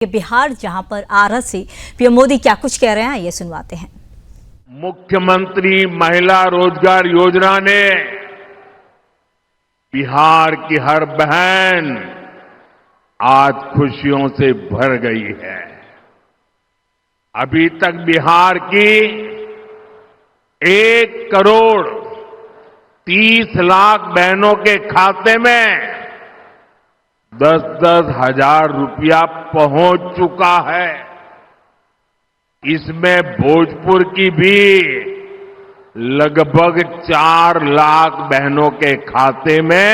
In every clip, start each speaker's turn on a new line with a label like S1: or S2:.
S1: ये बिहार जहां पर आरस से पीएम मोदी क्या कुछ कह रहे हैं ये सुनवाते हैं।
S2: मुख्यमंत्री महिला रोजगार योजना ने बिहार की हर बहन आज खुशियों से भर गई है। अभी तक बिहार की 1,30,00,000 बहनों के खाते में 10-10 हजार रुपया पहुंच चुका है। इसमें भोजपुर की भी लगभग 4 लाख बहनों के खाते में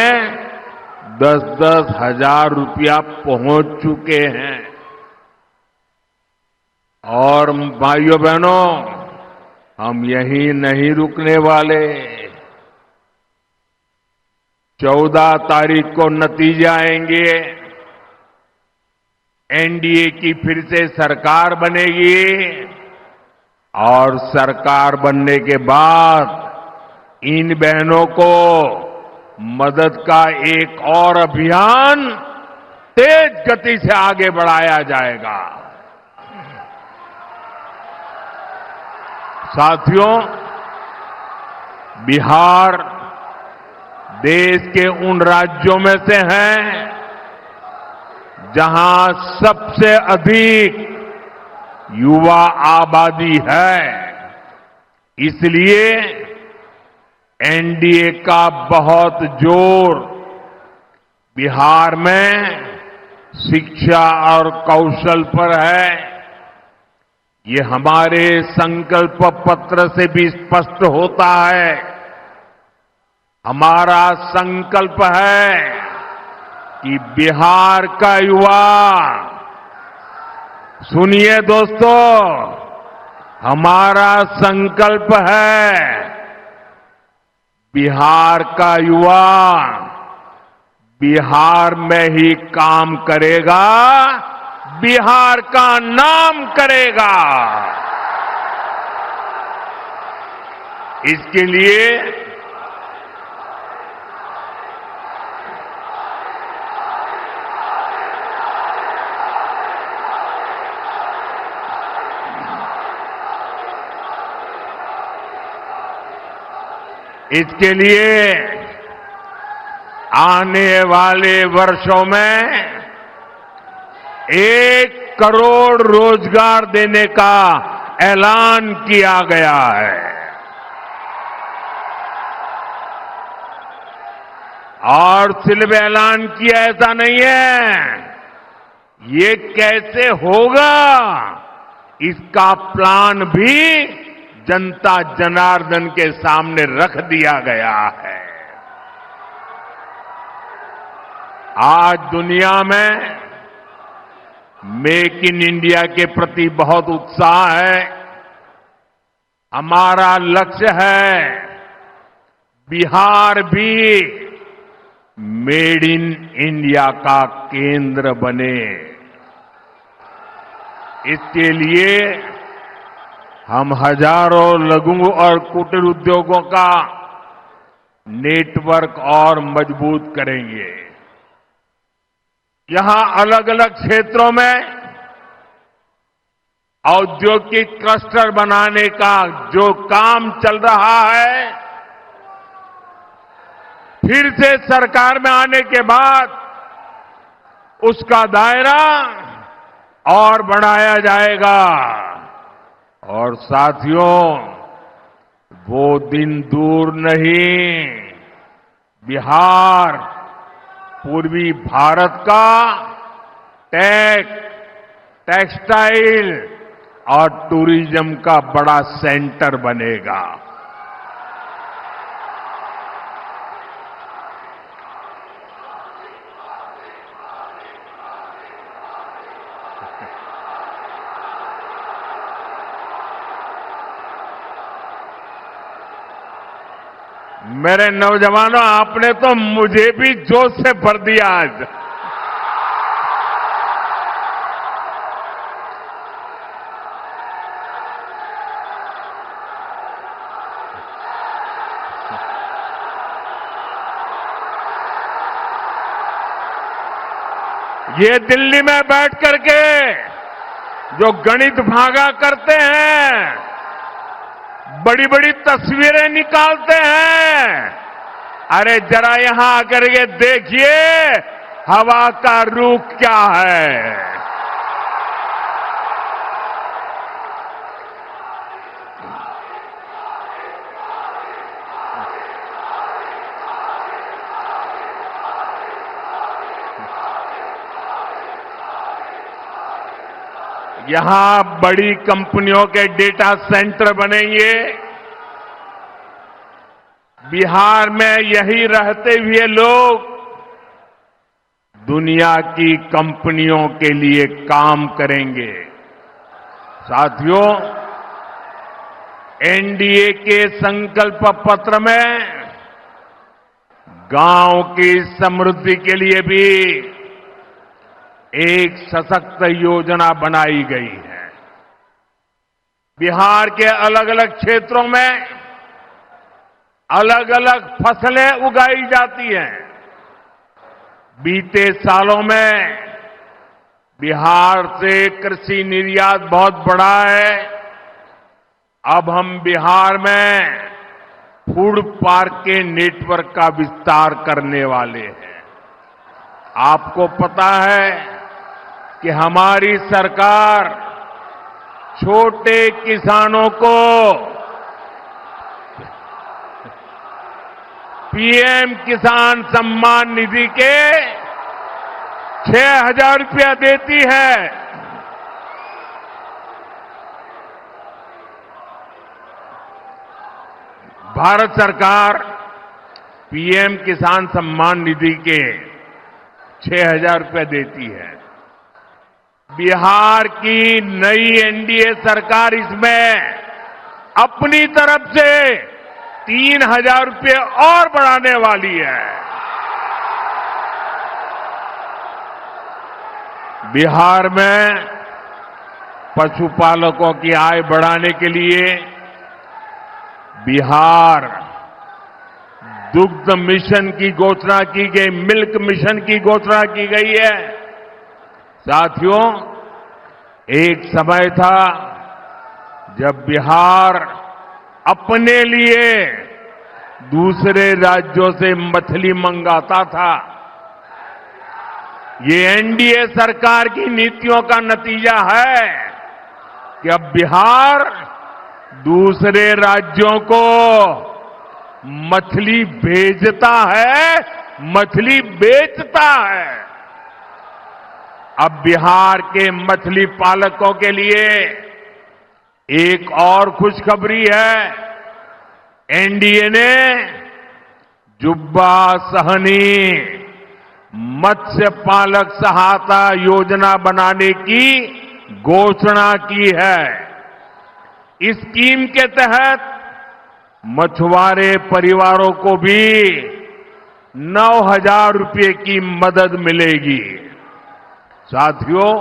S2: 10-10 हजार रुपया पहुंच चुके हैं। और भाइयों बहनों, हम यहीं नहीं रुकने वाले। 14 तारीख को नतीजे आएंगे। एनडीए की फिर से सरकार बनेगी और सरकार बनने के बाद इन बहनों को मदद का एक और अभियान तेज गति से आगे बढ़ाया जाएगा। साथियों, बिहार देश के उन राज्यों में से है जहां सबसे अधिक युवा आबादी है। इसलिए एनडीए का बहुत जोर बिहार में शिक्षा और कौशल पर है। ये हमारे संकल्प पत्र से भी स्पष्ट होता है। हमारा संकल्प है कि बिहार का युवा, सुनिए दोस्तों, हमारा संकल्प है बिहार का युवा बिहार में ही काम करेगा, बिहार का नाम करेगा। इसके लिए आने वाले वर्षों में 1 करोड़ रोजगार देने का ऐलान किया गया है। और सिर्फ ऐलान किया ऐसा नहीं है, ये कैसे होगा इसका प्लान भी जनता जनार्दन के सामने रख दिया गया है। आज दुनिया में मेक इन इंडिया के प्रति बहुत उत्साह है। हमारा लक्ष्य है बिहार भी मेड इन इंडिया का केंद्र बने। इसके लिए हम हजारों लघु और कुटीर उद्योगों का नेटवर्क और मजबूत करेंगे। यहां अलग अलग क्षेत्रों में औद्योगिक क्लस्टर बनाने का जो काम चल रहा है, फिर से सरकार में आने के बाद उसका दायरा और बढ़ाया जाएगा। और साथियों, वो दिन दूर नहीं, बिहार पूर्वी भारत का टेक्सटाइल और टूरिज्म का बड़ा सेंटर बनेगा। मेरे नौजवानों, आपने तो मुझे भी जोश से भर दिया आज। ये दिल्ली में बैठ करके जो गणित भागा करते हैं, बड़ी बड़ी तस्वीरें निकालते हैं, अरे जरा यहां आकर के देखिए हवा का रुख क्या है। यहां बड़ी कंपनियों के डेटा सेंटर बनेंगे। बिहार में यही रहते हुए लोग दुनिया की कंपनियों के लिए काम करेंगे। साथियों, एनडीए के संकल्प पत्र में गांव की समृद्धि के लिए भी एक सशक्त योजना बनाई गई है। बिहार के अलग अलग क्षेत्रों में अलग अलग फसलें उगाई जाती हैं। बीते सालों में बिहार से कृषि निर्यात बहुत बढ़ा है। अब हम बिहार में फूड पार्क के नेटवर्क का विस्तार करने वाले हैं। आपको पता है कि हमारी सरकार छोटे किसानों को पीएम किसान सम्मान निधि के 6,000 रुपया देती है। भारत सरकार पीएम किसान सम्मान निधि के 6,000 रुपये देती है। बिहार की नई एनडीए सरकार इसमें अपनी तरफ से 3,000 रुपये और बढ़ाने वाली है। बिहार में पशुपालकों की आय बढ़ाने के लिए बिहार दुग्ध मिशन की घोषणा की गई, मिल्क मिशन की घोषणा की गई है। साथियों, एक समय था जब बिहार अपने लिए दूसरे राज्यों से मछली मंगाता था। ये एनडीए सरकार की नीतियों का नतीजा है कि अब बिहार दूसरे राज्यों को मछली भेजता है, मछली बेचता है। अब बिहार के मछली पालकों के लिए एक और खुशखबरी है। एनडीए ने जुब्बा सहनी मत्स्य पालक सहायता योजना बनाने की घोषणा की है। इस स्कीम के तहत मछुआरे परिवारों को भी 9,000 रुपये की मदद मिलेगी। साथियों,